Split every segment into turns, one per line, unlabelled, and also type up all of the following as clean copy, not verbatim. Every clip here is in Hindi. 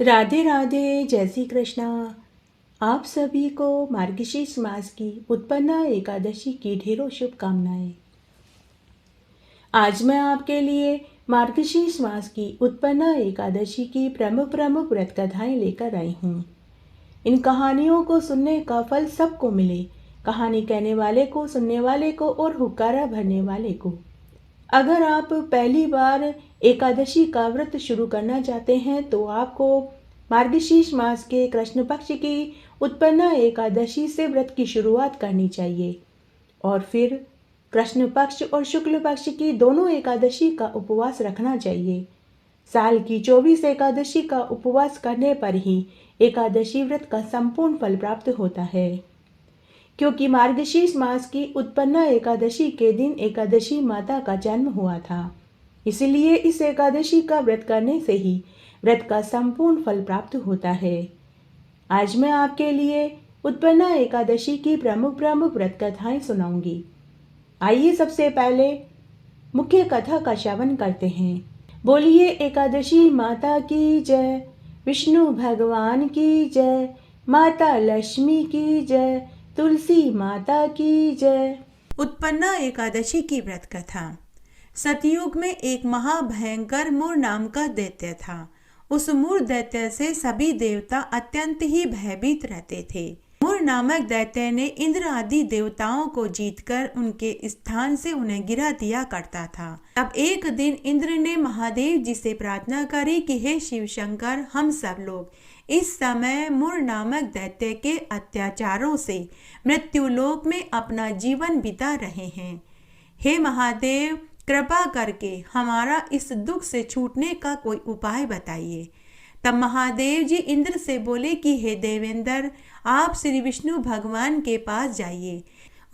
राधे राधे, जय श्री कृष्णा। आप सभी को मार्गशीर्ष मास की उत्पन्ना एकादशी की ढेरों शुभकामनाएं। आज मैं आपके लिए मार्गशीर्ष मास की उत्पन्ना एकादशी की प्रमुख प्रमुख व्रत कथाएं लेकर आई हूँ। इन कहानियों को सुनने का फल सबको मिले, कहानी कहने वाले को, सुनने वाले को और हुक्कारा भरने वाले को। अगर आप पहली बार एकादशी का व्रत शुरू करना चाहते हैं तो आपको मार्गशीर्ष मास के कृष्ण पक्ष की उत्पन्ना एकादशी से व्रत की शुरुआत करनी चाहिए और फिर कृष्ण पक्ष और शुक्ल पक्ष की दोनों एकादशी का उपवास रखना चाहिए। साल की 24 एकादशी का उपवास करने पर ही एकादशी व्रत का संपूर्ण फल प्राप्त होता है। क्योंकि मार्गशीर्ष मास की उत्पन्ना एकादशी के दिन एकादशी माता का जन्म हुआ था, इसलिए इस एकादशी का व्रत करने से ही व्रत का संपूर्ण फल प्राप्त होता है। आज मैं आपके लिए उत्पन्ना एकादशी की प्रमुख प्रमुख व्रत कथाएं सुनाऊंगी। आइए सबसे पहले मुख्य कथा का श्रवण करते हैं। बोलिए एकादशी माता की जय, विष्णु भगवान की जय, माता लक्ष्मी की जय, तुलसी माता की जय। उत्पन्ना एकादशी की व्रत कथा। सतयुग में एक महाभयंकर मुर नाम का दैत्य था। उस मुर दैत्य से सभी देवता अत्यंत ही भयभीत रहते थे। मुर नामक दैत्य ने इंद्र आदि देवताओं को जीतकर उनके स्थान से उन्हें गिरा दिया करता था। तब एक दिन इंद्र ने महादेव जी से प्रार्थना करी कि हे शिव शंकर, हम सब लोग इस समय मुर नामक दैत्य के अत्याचारों से मृत्युलोक में अपना जीवन बिता रहे हैं। हे महादेव, कृपा करके हमारा इस दुख से छूटने का कोई उपाय बताइए। तब महादेव जी इंद्र से बोले कि हे देवेंद्र, आप श्री विष्णु भगवान के पास जाइए।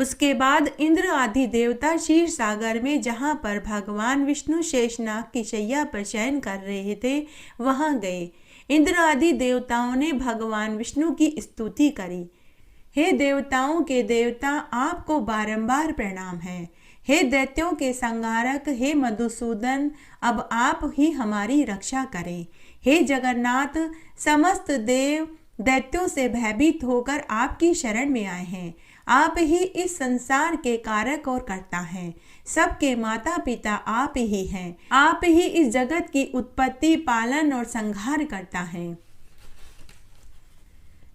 उसके बाद इंद्र आदि देवता क्षीर सागर में जहाँ पर भगवान विष्णु शेषनाग की शैया पर शयन कर रहे थे वहाँ गए। इंद्र आदि देवताओं ने भगवान विष्णु की स्तुति करी। हे देवताओं के देवता, आपको बारंबार प्रणाम है। हे दैत्यों के संहारक, हे मधुसूदन, अब आप ही हमारी रक्षा करें। हे जगन्नाथ, समस्त देव दैत्यों से भयभीत होकर आपकी शरण में आए हैं। आप ही इस संसार के कारक और कर्ता हैं। सबके माता पिता आप ही हैं। आप ही इस जगत की उत्पत्ति, पालन और संहार करता है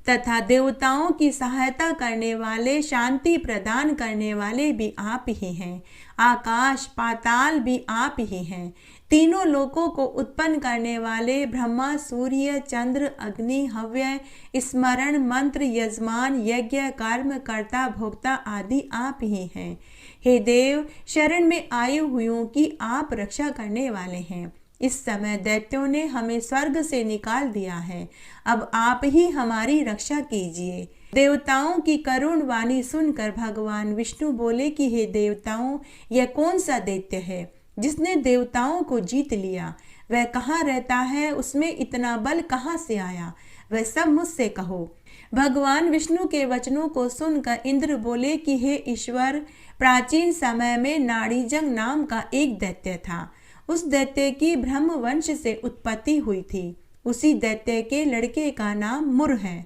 तथा देवताओं की सहायता करने वाले, शांति प्रदान करने वाले भी आप ही हैं। आकाश पाताल भी आप ही हैं। तीनों लोकों को उत्पन्न करने वाले ब्रह्मा, सूर्य, चंद्र, अग्नि, हव्य, स्मरण, मंत्र, यजमान, यज्ञ, कर्म, कर्ता, भोक्ता आदि आप ही हैं। हे देव, शरण में आए हुओं की आप रक्षा करने वाले हैं। इस समय दैत्यों ने हमें स्वर्ग से निकाल दिया है, अब आप ही हमारी रक्षा कीजिए। देवताओं की करुण वाणी सुनकर भगवान विष्णु बोले कि हे देवताओं, यह कौन सा दैत्य है जिसने देवताओं को जीत लिया? वह कहाँ रहता है? उसमें इतना बल कहाँ से आया? वह सब मुझसे कहो। भगवान विष्णु के वचनों को सुनकर इंद्र बोले कि हे ईश्वर, प्राचीन समय में नाड़ीजंग नाम का एक दैत्य था। उस दैत्य की ब्रह्म वंश से उत्पत्ति हुई थी। उसी दैत्य के लड़के का नाम मुर है।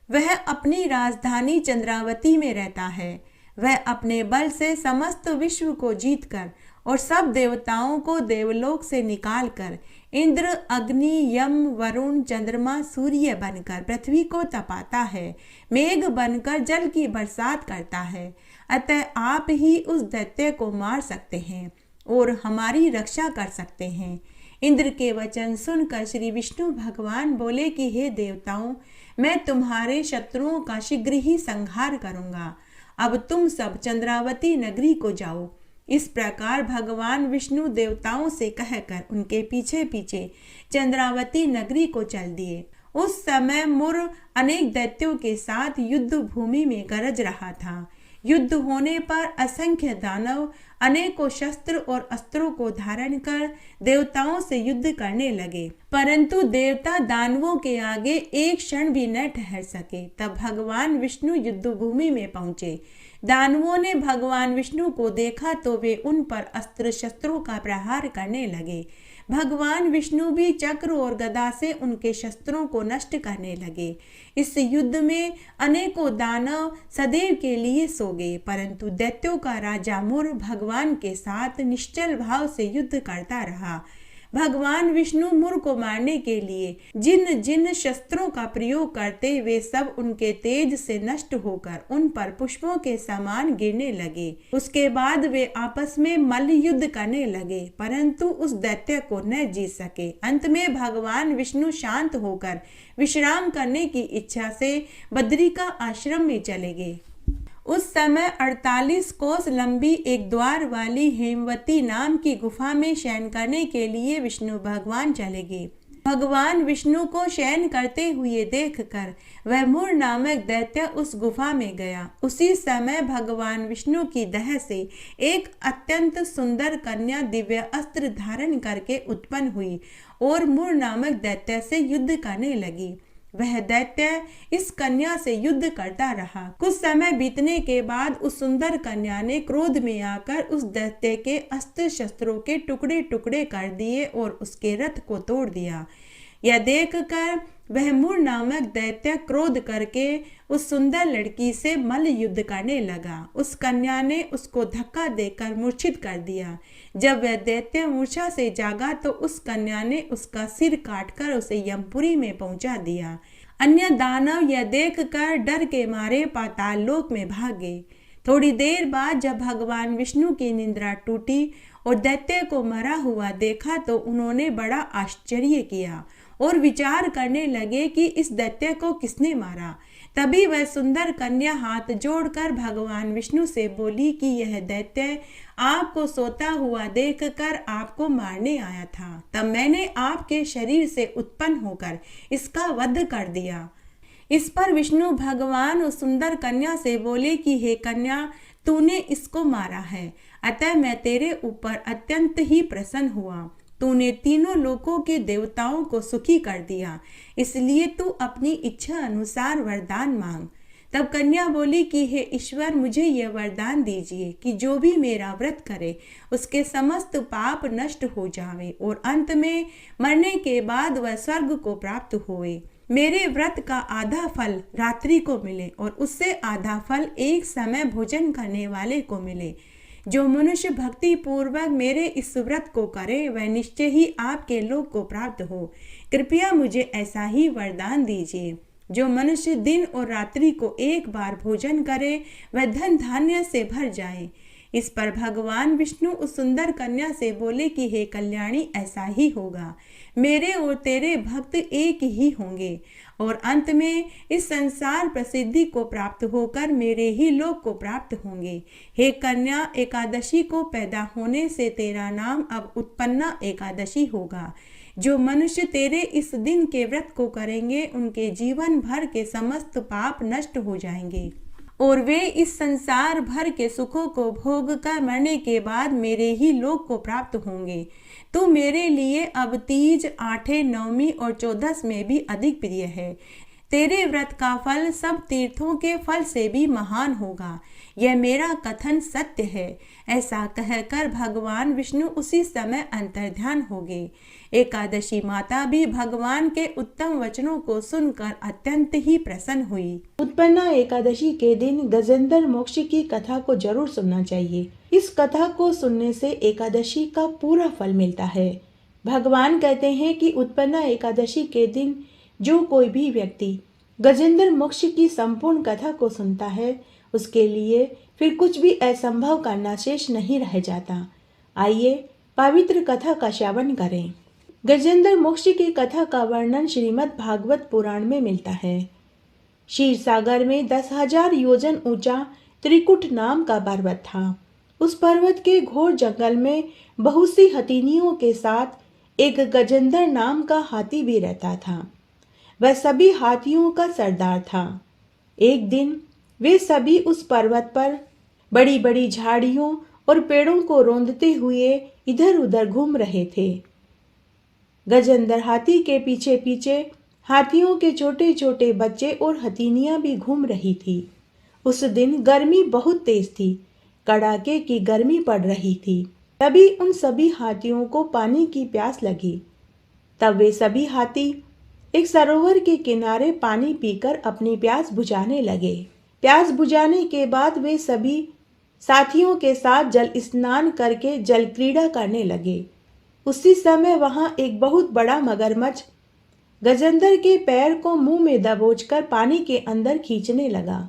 वह अपनी राजधानी चंद्रावती में रहता है। वह अपने बल से समस्त विश्व को जीतकर और सब देवताओं को देवलोक से निकालकर इंद्र, अग्नि, यम, वरुण, चंद्रमा, सूर्य बनकर पृथ्वी को तपाता है, मेघ बनकर जल की बरसात करता है। अतः आप ही उस दैत्य को मार सकते हैं और हमारी रक्षा कर सकते हैं। इंद्र के वचन सुनकर श्री विष्णु भगवान बोले कि हे देवताओं, मैं तुम्हारे शत्रुओं का शीघ्र ही संहार करूंगा। अब तुम सब चंद्रावती नगरी को जाओ। इस प्रकार भगवान विष्णु देवताओं से कहकर उनके पीछे पीछे चंद्रावती नगरी को चल दिए। उस समय मुर अनेक दैत्यों के साथ युद्ध भूमि में गरज रहा था। युद्ध होने पर असंख्य दानव अनेकों शस्त्र और अस्त्रों को धारण कर देवताओं से युद्ध करने लगे, परंतु देवता दानवों के आगे एक क्षण भी न ठहर सके। तब भगवान विष्णु युद्ध भूमि में पहुंचे। दानवों ने भगवान विष्णु को देखा तो वे उन पर अस्त्र शस्त्रों का प्रहार करने लगे। भगवान विष्णु भी चक्र और गदा से उनके शस्त्रों को नष्ट करने लगे। इस युद्ध में अनेकों दानव सदैव के लिए सो गए, परंतु दैत्यों का राजा मुर भगवान के साथ निश्चल भाव से युद्ध करता रहा। भगवान विष्णु मुर को मारने के लिए जिन जिन शस्त्रों का प्रयोग करते वे सब उनके तेज से नष्ट होकर उन पर पुष्पों के समान गिरने लगे। उसके बाद वे आपस में मल्ल युद्ध करने लगे, परंतु उस दैत्य को न जीत सके। अंत में भगवान विष्णु शांत होकर विश्राम करने की इच्छा से बद्री का आश्रम में चले गए। उस समय 48 कोस लंबी एक द्वार वाली हेमवती नाम की गुफा में शयन करने के लिए विष्णु भगवान चले गए। भगवान विष्णु को शयन करते हुए देखकर वह मुर नामक दैत्य उस गुफा में गया। उसी समय भगवान विष्णु की दह से एक अत्यंत सुंदर कन्या दिव्य अस्त्र धारण करके उत्पन्न हुई और मुर नामक दैत्य से युद्ध करने लगी। वह दैत्य इस कन्या से युद्ध करता रहा। कुछ समय बीतने के बाद उस सुंदर कन्या ने क्रोध में आकर उस दैत्य के अस्त्र शस्त्रों के टुकड़े टुकड़े कर दिए और उसके रथ को तोड़ दिया। यह देखकर वह मुर नामक दैत्य क्रोध करके उस सुंदर लड़की से मल्ल युद्ध करने लगा। उस कन्या ने उसको धक्का देकर मूर्छित कर दिया। जब वह दैत्य मूर्छा से जागा तो उस कन्या ने उसका सिर काटकर उसे यमपुरी में पहुंचा दिया। अन्य दानव यह देखकर डर के मारे पाताल लोक में भाग गए। थोड़ी देर बाद जब भगवान विष्णु की निद्रा टूटी और दैत्य को मरा हुआ देखा तो उन्होंने बड़ा आश्चर्य किया और विचार करने लगे कि इस दैत्य को किसने मारा। तभी वह सुंदर कन्या हाथ जोड़कर भगवान विष्णु से बोली कि यह दैत्य आपको सोता हुआ देखकर आपको मारने आया था। तब मैंने आपके शरीर से उत्पन्न होकर इसका वध कर दिया। इस पर विष्णु भगवान उस सुंदर कन्या से बोले कि हे कन्या, तूने इसको मारा है, अतः मैं तेरे ऊपर अत्यंत ही प्रसन्न हुआ। तूने तीनों लोकों के देवताओं को सुखी कर दिया, इसलिए तू अपनी इच्छा अनुसार वरदान मांग। तब कन्या बोली कि हे ईश्वर, मुझे यह वरदान दीजिए कि जो भी मेरा व्रत करे उसके समस्त पाप नष्ट हो जावे और अंत में मरने के बाद वह स्वर्ग को प्राप्त होए। मेरे व्रत का आधा फल रात्रि को मिले और उससे आधा फल एक समय भोजन करने वाले को मिले। जो मनुष्य भक्ति पूर्वक मेरे इस व्रत को करे वह निश्चय ही आपके लोक को प्राप्त हो। कृपया मुझे ऐसा ही वरदान दीजिए। जो मनुष्य दिन और रात्रि को एक बार भोजन करे वह धन धान्य से भर जाए। इस पर भगवान विष्णु उस सुंदर कन्या से बोले कि हे कल्याणी, ऐसा ही होगा। मेरे और तेरे भक्त एक ही होंगे और अंत में इस संसार प्रसिद्धि को प्राप्त होकर मेरे ही लोक को प्राप्त होंगे। हे कन्या, एकादशी को पैदा होने से तेरा नाम अब उत्पन्ना एकादशी होगा। जो मनुष्य तेरे इस दिन के व्रत को करेंगे उनके जीवन भर के समस्त पाप नष्ट हो जाएंगे और वे इस संसार भर के सुखों को भोग कर मरने के बाद मेरे ही लोक को प्राप्त होंगे। तो मेरे लिए अब तीज, आठे, नवमी और चौदस में भी अधिक प्रिय है। तेरे व्रत का फल सब तीर्थों के फल से भी महान होगा। यह मेरा कथन सत्य है। ऐसा कहकर भगवान विष्णु उसी समय अंतर्ध्यान हो गए। एकादशी माता भी भगवान के उत्तम वचनों को सुनकर अत्यंत ही प्रसन्न हुई। उत्पन्ना एकादशी के दिन गजेंद्र मोक्ष की कथा को जरूर सुनना चाहिए। इस कथा को सुनने से एकादशी का पूरा फल मिलता है। भगवान कहते हैं कि उत्पन्ना एकादशी के दिन जो कोई भी व्यक्ति गजेंद्र मोक्ष की संपूर्ण कथा को सुनता है उसके लिए फिर कुछ भी असंभव करना शेष नहीं रह जाता। आइए पवित्र कथा का श्रवण करें। गजेंद्र मोक्ष की कथा का वर्णन श्रीमद् भागवत पुराण में मिलता है। क्षीर सागर में 10,000 योजन ऊंचा त्रिकुट नाम का पर्वत था। उस पर्वत के घोर जंगल में बहुत सी हथिनियों के साथ एक गजेंद्र नाम का हाथी भी रहता था। वह सभी हाथियों का सरदार था। एक दिन वे सभी उस पर्वत पर बड़ी बड़ी झाड़ियों और पेड़ों को रौंदते हुए इधर उधर घूम रहे थे। गजेंद्र हाथी के पीछे पीछे हाथियों के छोटे छोटे बच्चे और हथिनियां भी घूम रही थी। उस दिन गर्मी बहुत तेज थी। कड़ाके की गर्मी पड़ रही थी। तभी उन सभी हाथियों को पानी की प्यास लगी। तब वे सभी हाथी एक सरोवर के किनारे पानी पीकर अपनी प्यास बुझाने लगे। प्यास बुझाने के बाद वे सभी साथियों के साथ जल स्नान करके जल क्रीड़ा करने लगे। उसी समय वहां एक बहुत बड़ा मगरमच्छ गजेंद्र के पैर को मुंह में दबोचकर पानी के अंदर खींचने लगा।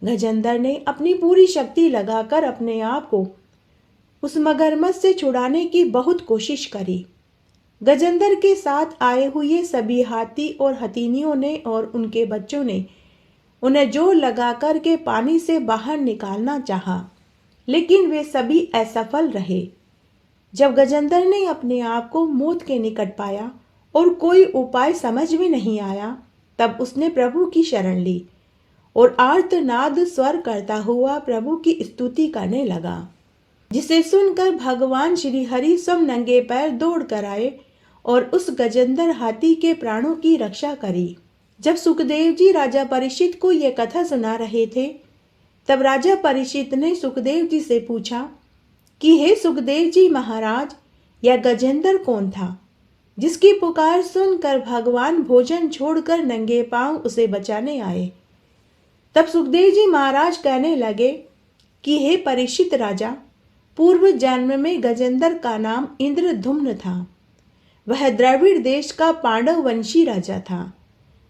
गजेंद्र ने अपनी पूरी शक्ति लगाकर अपने आप को उस मगरमच्छ से छुड़ाने की बहुत कोशिश करी। गजेंद्र के साथ आए हुए सभी हाथी और हथीनियों ने और उनके बच्चों ने उन्हें जोर लगाकर के पानी से बाहर निकालना चाहा, लेकिन वे सभी असफल रहे। जब गजेंद्र ने अपने आप को मौत के निकट पाया और कोई उपाय समझ में नहीं आया, तब उसने प्रभु की शरण ली और आर्तनाद स्वर करता हुआ प्रभु की स्तुति करने लगा, जिसे सुनकर भगवान श्री हरि सब नंगे पैर दौड़ कर आए और उस गजेंद्र हाथी के प्राणों की रक्षा करी। जब सुखदेव जी राजा परीक्षित को यह कथा सुना रहे थे, तब राजा परीक्षित ने सुखदेव जी से पूछा कि हे सुखदेव जी महाराज, यह गजेंद्र कौन था जिसकी पुकार सुनकर भगवान भोजन छोड़कर नंगे पांव उसे बचाने आए। तब सुखदेव जी महाराज कहने लगे कि हे परीक्षित राजा, पूर्व जन्म में गजेंद्र का नाम इंद्रधुम्न था। वह द्रविड़ देश का पांडव वंशी राजा था।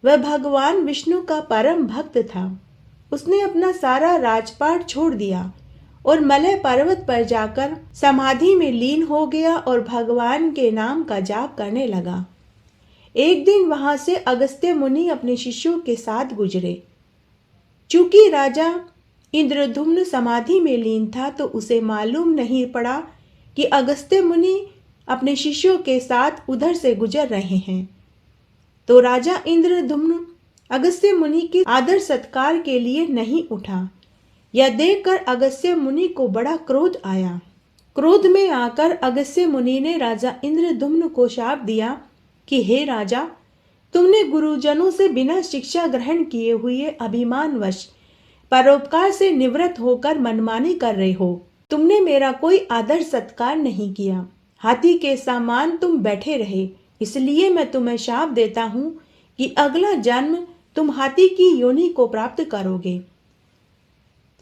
वह भगवान विष्णु का परम भक्त था। उसने अपना सारा राजपाट छोड़ दिया और मलय पर्वत पर जाकर समाधि में लीन हो गया और भगवान के नाम का जाप करने लगा। एक दिन वहां से अगस्त्य मुनि अपने शिष्यों के साथ गुजरे। चूंकि राजा इंद्रधुम्न समाधि में लीन था, तो उसे मालूम नहीं पड़ा कि अगस्त्य मुनि अपने शिष्यों के साथ उधर से गुजर रहे हैं। तो राजा इंद्रधुम्न अगस्त्य मुनि के आदर सत्कार के लिए नहीं उठा। यह देखकर अगस्त्य मुनि को बड़ा क्रोध आया। क्रोध में आकर अगस्त्य मुनि ने राजा इंद्रधुम्न को शाप दिया कि हे राजा, तुमने गुरुजनों से बिना शिक्षा ग्रहण किए हुए अभिमानवश परोपकार से निवृत्त होकर मनमानी कर रहे हो। तुमने मेरा कोई आदर सत्कार नहीं किया। हाथी के समान तुम बैठे रहे, इसलिए मैं तुम्हें शाप देता हूँ कि अगला जन्म तुम हाथी की योनि को प्राप्त करोगे।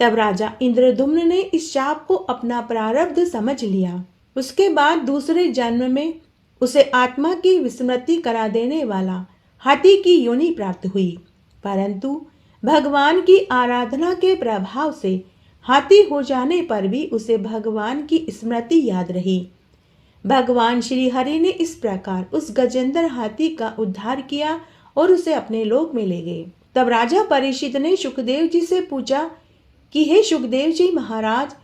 तब राजा इंद्रधुम्न ने इस शाप को अपना प्रारब्ध समझ लिया। उसके बाद दूसरे जन्म में उसे आत्मा की विस्मृति करा देने वाला हाथी की योनि प्राप्त हुई। परंतु भगवान की आराधना के प्रभाव से हाथी हो जाने पर भी उसे भगवान की स्मृति याद रही। भगवान श्री हरि ने इस प्रकार उस गजेंद्र हाथी का उद्धार किया और उसे अपने लोक में ले गए। तब राजा परीक्षित ने सुखदेव जी से पूछा कि हे सुखदेव जी महाराज,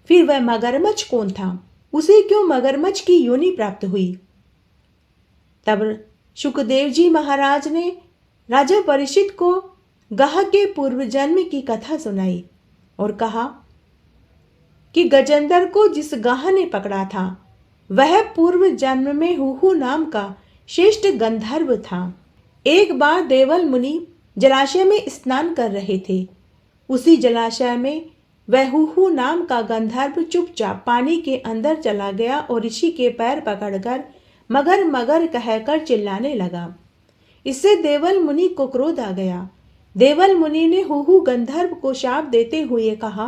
फिर वह मगरमच्छ कौन था? उसे क्यों मगरमच्छ की योनि प्राप्त हुई? तब सुखदेव जी महाराज ने राजा परीक्षित को गाह के पूर्व जन्म की कथा सुनाई और कहा कि गजेंद्र को जिस गाह ने पकड़ा था, वह पूर्व जन्म में हुहु नाम का श्रेष्ठ गंधर्व था। एक बार देवल मुनि जलाशय में स्नान कर रहे थे। उसी जलाशय में वह हुहु नाम का गंधर्व चुपचाप पानी के अंदर चला गया और ऋषि के पैर पकड़कर मगर मगर कहकर चिल्लाने लगा। इससे देवल मुनि को क्रोध आ गया। देवल मुनि ने हुहु गंधर्व को शाप देते हुए कहा,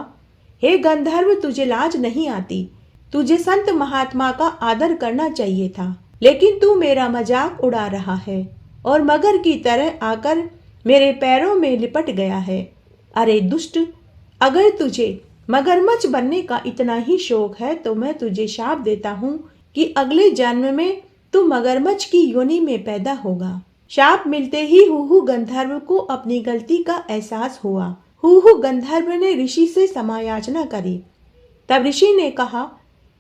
हे गंधर्व, तुझे लाज नहीं आती? तुझे संत महात्मा का आदर करना चाहिए था, लेकिन तू मेरा मजाक उड़ा रहा है और मगर की तरह आकर मेरे पैरों में लिपट गया है। अरे दुष्ट, अगर तुझे मगरमच्छ बनने का इतना ही शौक है तो मैं तुझे शाप देता हूँ कि अगले जन्म में तू मगरमच्छ की योनि में पैदा होगा। शाप मिलते ही हुहु गंधर्व को अपनी गलती का एहसास हुआ। हुहु गंधर्व ने ऋषि से क्षमायाचना करी। तब ऋषि ने कहा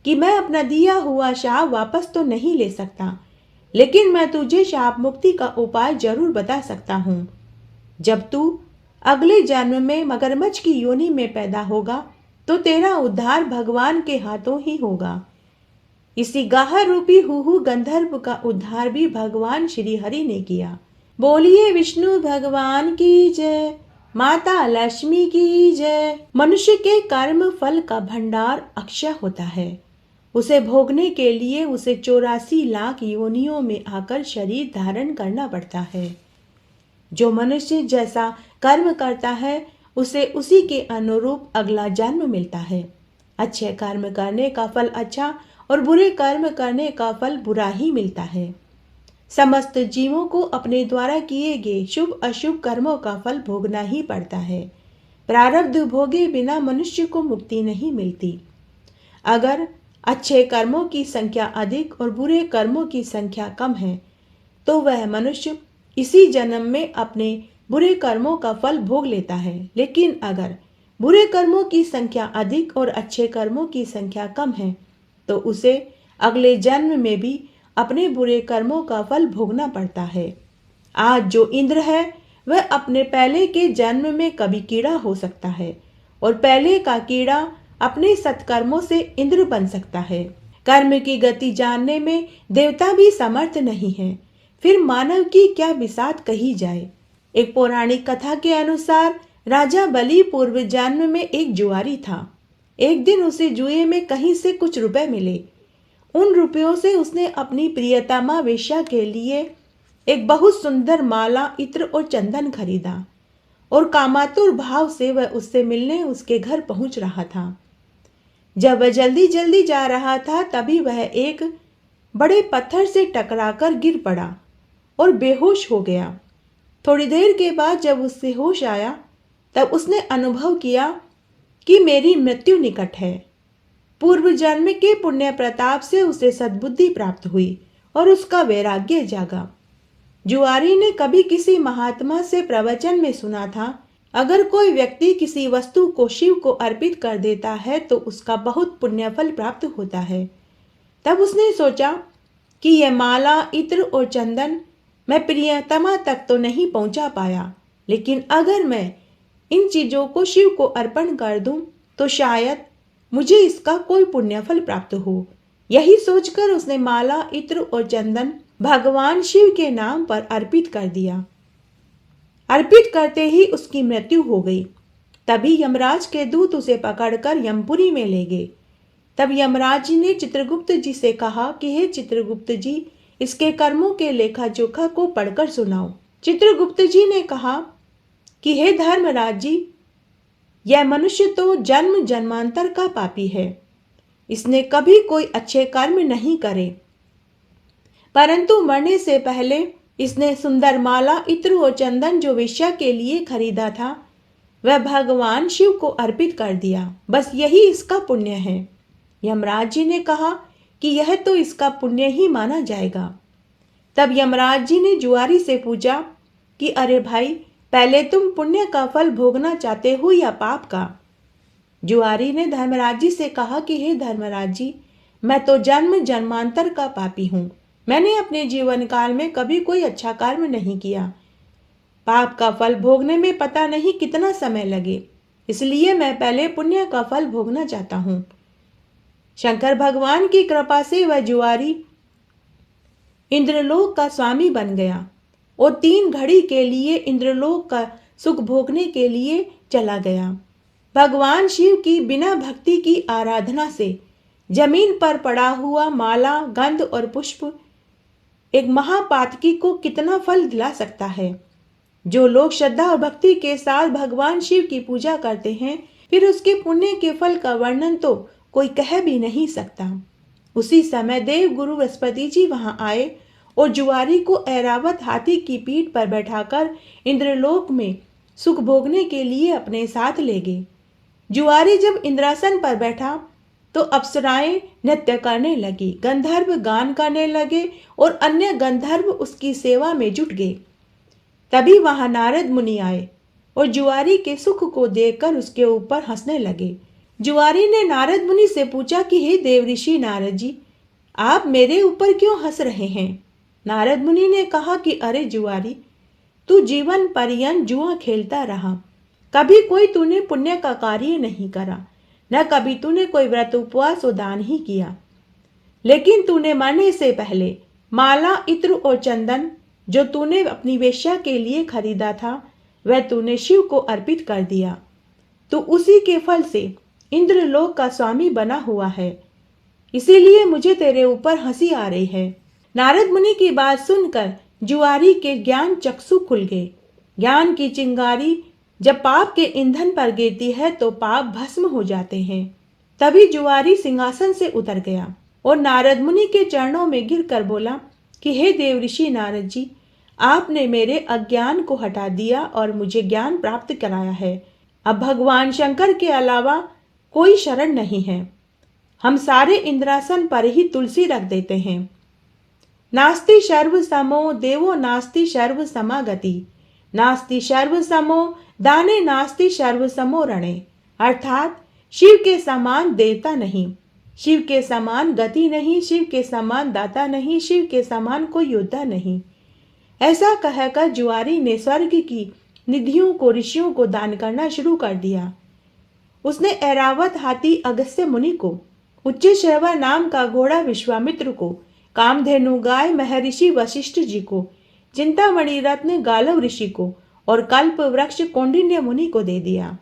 कि मैं अपना दिया हुआ शाप वापस तो नहीं ले सकता, लेकिन मैं तुझे शाप मुक्ति का उपाय जरूर बता सकता हूँ। जब तू अगले जन्म में मगरमच्छ की योनि में पैदा होगा तो तेरा उद्धार भगवान के हाथों ही होगा। इसी गाह रूपी हुहु गंधर्व का उद्धार भी भगवान श्री हरि ने किया। बोलिए विष्णु भगवान की जय, माता लक्ष्मी की जय। मनुष्य के कर्म फल का भंडार अक्षय होता है उसे भोगने के लिए उसे 84 लाख योनियों में आकर शरीर धारण करना पड़ता है। जो मनुष्य जैसा कर्म करता है उसे उसी के अनुरूप अगला जन्म मिलता है। अच्छे कर्म करने का फल अच्छा और बुरे कर्म करने का फल बुरा ही मिलता है। समस्त जीवों को अपने द्वारा किए गए शुभ अशुभ कर्मों का फल भोगना ही पड़ता है। प्रारब्ध भोगे बिना मनुष्य को मुक्ति नहीं मिलती। अगर अच्छे कर्मों की संख्या अधिक और बुरे कर्मों की संख्या कम है तो वह मनुष्य इसी जन्म में अपने बुरे कर्मों का फल भोग लेता है। लेकिन अगर बुरे कर्मों की संख्या अधिक और अच्छे कर्मों की संख्या कम है तो उसे अगले जन्म में भी अपने बुरे कर्मों का फल भोगना पड़ता है। आज जो इंद्र है वह अपने पहले के जन्म में कभी कीड़ा हो सकता है और पहले का कीड़ा अपने सत्कर्मों से इंद्र बन सकता है। कर्म की गति जानने में देवता भी समर्थ नहीं है, फिर मानव की क्या बिसात कही जाए। एक पौराणिक कथा के अनुसार राजा बलि पूर्व जन्म में एक जुआरी था। एक दिन उसे जुए में कहीं से कुछ रुपए मिले। उन रुपयों से उसने अपनी प्रियतमा वेश्या के लिए एक बहुत सुंदर माला, इत्र और चंदन खरीदा और कामातुर भाव से वह उससे मिलने उसके घर पहुंच रहा था। जब वह जल्दी जल्दी जा रहा था तभी वह एक बड़े पत्थर से टकराकर गिर पड़ा और बेहोश हो गया। थोड़ी देर के बाद जब उससे होश आया तब उसने अनुभव किया कि मेरी मृत्यु निकट है। पूर्व जन्म के पुण्य प्रताप से उसे सद्बुद्धि प्राप्त हुई और उसका वैराग्य जागा। जुआरी ने कभी किसी महात्मा से प्रवचन में सुना था, अगर कोई व्यक्ति किसी वस्तु को शिव को अर्पित कर देता है तो उसका बहुत पुण्य फल प्राप्त होता है। तब उसने सोचा कि यह माला, इत्र और चंदन मैं प्रियतमा तक तो नहीं पहुंचा पाया, लेकिन अगर मैं इन चीजों को शिव को अर्पण कर दूं तो शायद मुझे इसका कोई पुण्य फल प्राप्त हो। यही सोचकर उसने माला, इत्र और चंदन भगवान शिव के नाम पर अर्पित कर दिया। अर्पित करते ही उसकी मृत्यु हो गई। तभी यमराज के दूत उसे पकड़कर यमपुरी में ले गए। तब यमराज जी ने चित्रगुप्त जी से कहा कि हे चित्रगुप्त जी, इसके कर्मों के लेखा जोखा को पढ़कर सुनाओ। चित्रगुप्त जी ने कहा कि हे धर्मराज जी, यह मनुष्य तो जन्म जन्मांतर का पापी है। इसने कभी कोई अच्छे कर्म नहीं करे, परंतु मरने से पहले इसने सुंदर माला, इत्र और चंदन जो वेश्या के लिए खरीदा था वह भगवान शिव को अर्पित कर दिया। बस यही इसका पुण्य है। यमराज जी ने कहा कि यह तो इसका पुण्य ही माना जाएगा। तब यमराज जी ने जुआरी से पूछा कि अरे भाई, पहले तुम पुण्य का फल भोगना चाहते हो या पाप का? जुआरी ने धर्मराज जी से कहा कि हे धर्मराज जी, मैं तो जन्म जन्मांतर का पापी हूँ। मैंने अपने जीवन काल में कभी कोई अच्छा कर्म नहीं किया। पाप का फल भोगने में पता नहीं कितना समय लगे, इसलिए मैं पहले पुण्य का फल भोगना चाहता हूँ। शंकर भगवान की कृपा से वह जुआरी इंद्रलोक का स्वामी बन गया और 3 घड़ी के लिए इंद्रलोक का सुख भोगने के लिए चला गया। भगवान शिव की बिना भक्ति की आराधना से जमीन पर पड़ा हुआ माला, गंध और पुष्प एक महापातकी को कितना फल दिला सकता है। जो लोग श्रद्धा और भक्ति के साथ भगवान शिव की पूजा करते हैं, फिर उसके पुण्य के फल का वर्णन तो कोई कह भी नहीं सकता। उसी समय देव गुरु बृहस्पति जी वहां आए और जुआरी को ऐरावत हाथी की पीठ पर बैठाकर इंद्रलोक में सुख भोगने के लिए अपने साथ ले गए। जुआरी जब इंद्रासन पर बैठा तो अप्सराएं नृत्य करने लगी, गंधर्व गान करने लगे और अन्य गंधर्व उसकी सेवा में जुट गए। तभी वहां नारद मुनि आए और जुआरी के सुख को देखकर उसके ऊपर हंसने लगे। जुआरी ने नारद मुनि से पूछा कि हे देवऋषि नारद जी, आप मेरे ऊपर क्यों हंस रहे हैं? नारद मुनि ने कहा कि अरे जुआरी, तू जीवन पर्यंत जुआ खेलता रहा, कभी कोई तूने पुण्य का कार्य नहीं करा, न कभी तूने कोई व्रत उपवास और दान ही किया। लेकिन तूने मरने से पहले माला, इत्र और चंदन जो तूने अपनी वेश्या के लिए खरीदा था वह तूने शिव को अर्पित कर दिया। तो उसी के फल से इंद्रलोक का स्वामी बना हुआ है। इसीलिए मुझे तेरे ऊपर हंसी आ रही है। नारद मुनि की बात सुनकर जुआरी के ज्ञान चक्षु खुल गए। ज्ञान की चिंगारी जब पाप के ईंधन पर गिरती है तो पाप भस्म हो जाते हैं। तभी जुआरी सिंहासन से उतर गया और नारद मुनि के चरणों में गिरकर बोला कि हे देव ऋषि नारद जी, आपने मेरे अज्ञान को हटा दिया और मुझे ज्ञान प्राप्त कराया है। अब भगवान शंकर के अलावा कोई शरण नहीं है। हम सारे इंद्रासन पर ही तुलसी रख देते हैं। नास्ति शर्व समो देवो नास्ति शर्व समागति, नास्ति शर्व समो दाने नास्ति शर्व समो रणे। अर्थात शिव के समान देवता नहीं, शिव के समान गति नहीं, शिव के समान दाता नहीं, शिव के समान कोई योद्धा नहीं। ऐसा कहकर जुआरी ने स्वर्ग की निधियों को ऋषियों को दान करना शुरू कर दिया। उसने ऐरावत हाथी अगस्त्य मुनि को, उच्च श्रवा नाम का घोड़ा विश्वामित्र को, कामधेनु गाय महर्षि वशिष्ठ जी को, चिंतामणि रत्न गालव ऋषि को और कल्प वृक्ष कौंडिन्य मुनि को दे दिया।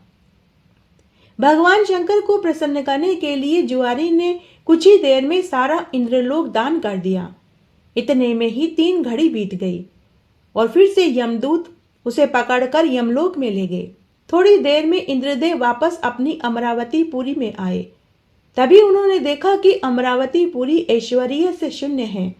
भगवान शंकर को प्रसन्न करने के लिए जुआरी ने कुछ ही देर में सारा इंद्रलोक दान कर दिया। इतने में ही 3 घड़ी बीत गई और फिर से यमदूत उसे पकड़कर यमलोक में ले गए। थोड़ी देर में इंद्रदेव वापस अपनी अमरावती पुरी में आए। तभी उन्होंने देखा कि अमरावती पुरी ऐश्वर्य से शून्य है।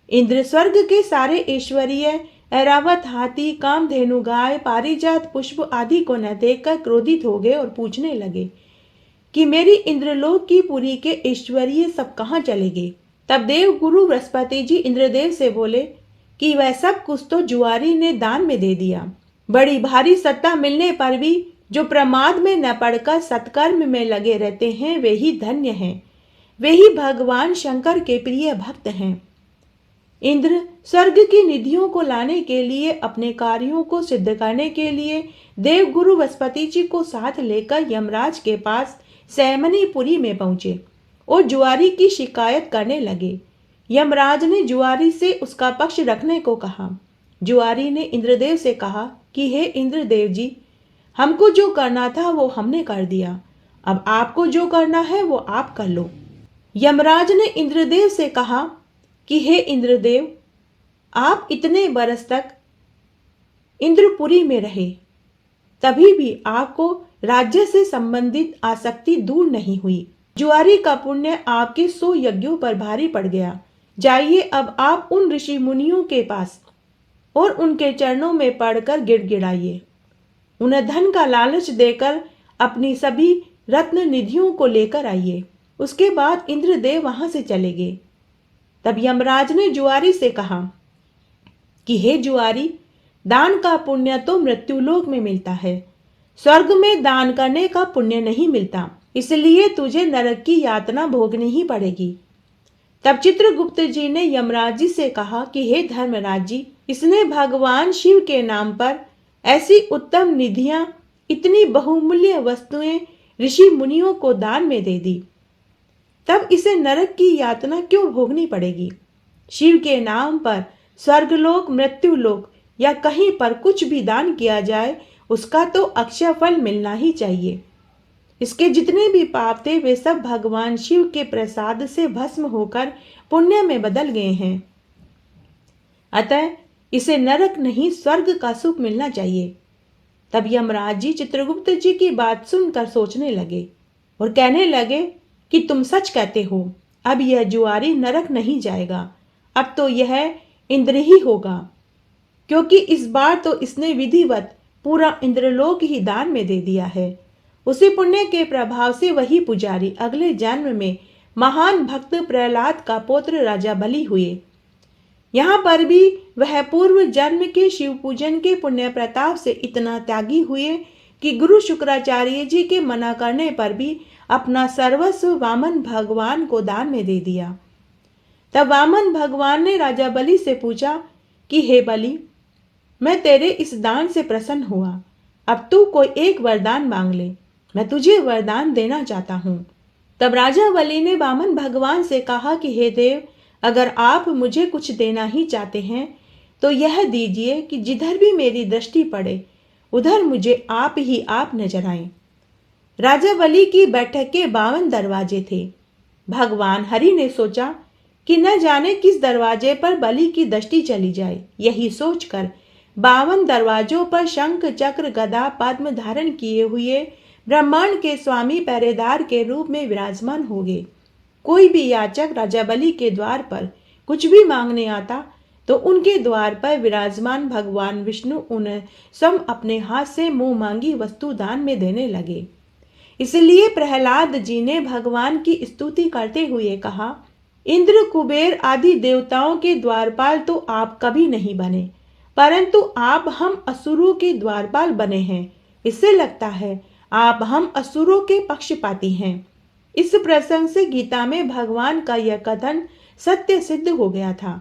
इंद्र स्वर्ग के सारे ऐश्वर्य, ऐरावत हाथी, कामधेनु गाय, पारिजात पुष्प आदि को न देखकर क्रोधित हो गए और पूछने लगे कि मेरी इंद्रलोक की पुरी के ऐश्वर्य सब कहाँ चले गए। तब देव गुरु बृहस्पति जी इंद्रदेव से बोले कि वह सब कुछ तो जुआरी ने दान में दे दिया। बड़ी भारी सत्ता मिलने पर भी जो प्रमाद में न पड़कर सत्कर्म में लगे रहते हैं वे ही धन्य हैं, वे ही भगवान शंकर के प्रिय भक्त हैं। इंद्र स्वर्ग की निधियों को लाने के लिए, अपने कार्यों को सिद्ध करने के लिए देव गुरु बृहस्पति जी को साथ लेकर यमराज के पास सैमनीपुरी में पहुंचे और जुआरी की शिकायत करने लगे। यमराज ने जुआरी से उसका पक्ष रखने को कहा। जुआरी ने इंद्रदेव से कहा कि हे इंद्रदेव जी, हमको जो करना था वो हमने कर दिया, अब आपको जो करना है वो आप कर लो। यमराज ने इंद्रदेव से कहा कि हे इंद्रदेव, आप इतने बरस तक इंद्रपुरी में रहे, तभी भी आपको राज्य से संबंधित आसक्ति दूर नहीं हुई। जुआरी का पुण्य आपके 100 यज्ञों पर भारी पड़ गया। जाइए अब आप उन ऋषि मुनियों के पास और उनके चरणों में पड़कर गिड़गिड़ाइए। उन्हें धन का लालच देकर अपनी सभी रत्न निधियों को लेकर आइए। उसके बाद इंद्रदेव वहां से चले गए। तब यमराज ने जुआरी से कहा कि हे जुआरी, दान का पुण्य तो मृत्युलोक में मिलता है, स्वर्ग में दान करने का पुण्य नहीं मिलता, इसलिए तुझे नरक की यातना भोगनी ही पड़ेगी। तब चित्रगुप्त जी ने यमराज जी से कहा कि हे धर्मराज जी, इसने भगवान शिव के नाम पर ऐसी उत्तम निधियां, इतनी बहुमूल्य वस्तुएं ऋषि मुनियों को दान में दे दी, तब इसे नरक की यातना क्यों भोगनी पड़ेगी। शिव के नाम पर स्वर्गलोक, मृत्युलोक या कहीं पर कुछ भी दान किया जाए उसका तो अक्षय फल मिलना ही चाहिए। इसके जितने भी पाप थे वे सब भगवान शिव के प्रसाद से भस्म होकर पुण्य में बदल गए हैं। अतः इसे नरक नहीं स्वर्ग का सुख मिलना चाहिए। तब यमराज जी चित्रगुप्त जी की बात सुनकर सोचने लगे और कहने लगे कि तुम सच कहते हो, अब यह जुआरी नरक नहीं जाएगा, अब तो यह इंद्र ही होगा, क्योंकि इस बार तो इसने विधिवत पूरा इंद्रलोक ही दान में दे दिया है। उसी पुण्य के प्रभाव से वही पुजारी अगले जन्म में महान भक्त प्रहलाद का पुत्र राजा बलि हुए। यहाँ पर भी वह पूर्व जन्म के शिव पूजन के पुण्य प्रताप से इतना त्यागी हुए कि गुरु शुक्राचार्य जी के मना करने पर भी अपना सर्वस्व वामन भगवान को दान में दे दिया। तब वामन भगवान ने राजा बलि से पूछा कि हे बलि, मैं तेरे इस दान से प्रसन्न हुआ, अब तू कोई एक वरदान मांग ले, मैं तुझे वरदान देना चाहता हूँ। तब राजा बलि ने वामन भगवान से कहा कि हे देव, अगर आप मुझे कुछ देना ही चाहते हैं तो यह दीजिए कि जिधर भी मेरी दृष्टि पड़े उधर मुझे आप ही आप नजर आए। राजा बलि की बैठक के 52 दरवाजे थे। भगवान हरि ने सोचा कि न जाने किस दरवाजे पर बलि की दृष्टि चली जाए। यही सोचकर 52 दरवाजों पर शंख चक्र गदा पद्म धारण किए हुए ब्रह्मांड के स्वामी पहरेदार के रूप में विराजमान हो गए। कोई भी याचक राजा बलि के द्वार पर कुछ भी मांगने आता तो उनके द्वार पर विराजमान भगवान विष्णु उन्हें स्वयं अपने हाथ से मुंह मांगी वस्तु दान में देने लगे। इसलिए प्रहलाद जी ने भगवान की स्तुति करते हुए कहा, इंद्र कुबेर आदि देवताओं के द्वारपाल तो आप कभी नहीं बने, परंतु आप हम असुरों के द्वारपाल बने हैं। इससे लगता है आप हम असुरों के पक्षपाती हैं। इस प्रसंग से गीता में भगवान का यह कथन सत्य सिद्ध हो गया था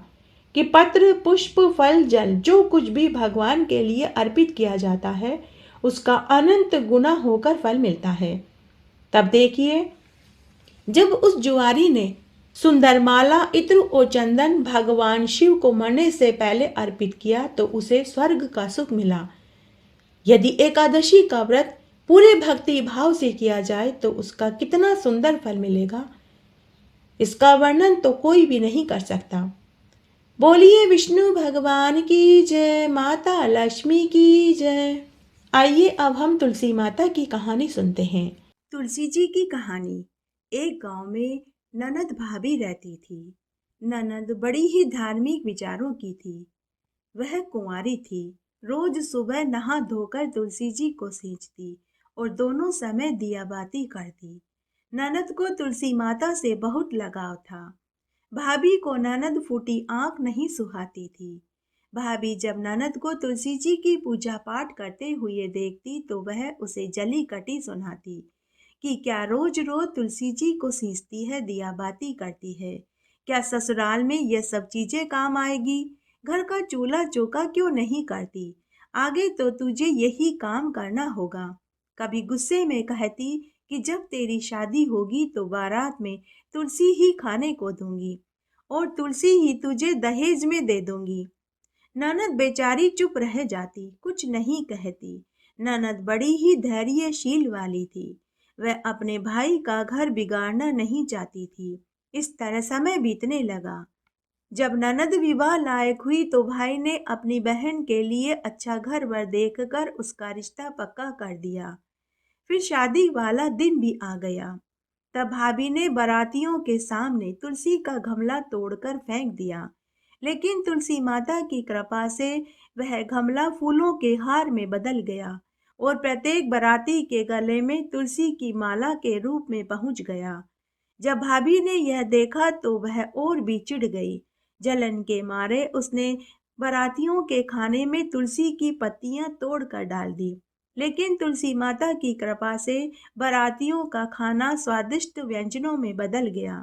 कि पत्र पुष्प फल जल जो कुछ भी भगवान के लिए अर्पित किया जाता है उसका अनंत गुना होकर फल मिलता है। तब देखिए, जब उस जुआरी ने सुंदरमाला इत्र और चंदन भगवान शिव को मरने से पहले अर्पित किया तो उसे स्वर्ग का सुख मिला। यदि एकादशी का व्रत पूरे भक्ति भाव से किया जाए तो उसका कितना सुंदर फल मिलेगा, इसका वर्णन तो कोई भी नहीं कर सकता। बोलिए विष्णु भगवान की जय, माता लक्ष्मी की जय। आइए अब हम तुलसी माता की कहानी सुनते हैं। तुलसी जी की कहानी। एक गांव में ननद भाभी रहती थी। ननद बड़ी ही धार्मिक विचारों की थी। वह कुंवारी थी। रोज सुबह नहा धोकर तुलसी जी को सींचती और दोनों समय दिया बाती करती। ननद को तुलसी माता से बहुत लगाव था। भाभी को ननद फूटी आंख नहीं सुहाती थी। भाभी जब ननद को तुलसी जी की पूजा पाठ करते हुए देखती तो वह उसे जली कटी सुनाती कि क्या रोज रोज तुलसी जी को सींचती है, दिया बाती करती है, क्या ससुराल में ये सब चीजें काम आएगी? घर का चूल्हा चौका क्यों नहीं करती? आगे तो तुझे यही काम करना होगा। कभी गुस्से में कहती कि जब तेरी शादी होगी तो बारात में तुलसी ही खाने को दूंगी और तुलसी ही तुझे दहेज में दे दूंगी। ननद बेचारी चुप रह जाती, कुछ नहीं कहती। ननद बड़ी ही धैर्यशील वाली थी। वह अपने भाई का घर बिगाड़ना नहीं चाहती थी। इस तरह समय बीतने लगा। जब ननद विवाह लायक हुई तो भाई ने अपनी बहन के लिए अच्छा घर वर देखकर उसका रिश्ता पक्का कर दिया। फिर शादी वाला दिन भी आ गया। तब भाभी ने बारातियों के सामने तुलसी का गमला तोड़कर फेंक दिया, लेकिन तुलसी माता की कृपा से वह गमला फूलों के हार में बदल गया और प्रत्येक बाराती के गले में तुलसी की माला के रूप में पहुंच गया। जब भाभी ने यह देखा तो वह और भी चिढ़ गई। जलन के मारे उसने बारातियों के खाने में तुलसी की पत्तियां तोड़कर डाल दी, लेकिन तुलसी माता की कृपा से बारातियों का खाना स्वादिष्ट व्यंजनों में बदल गया।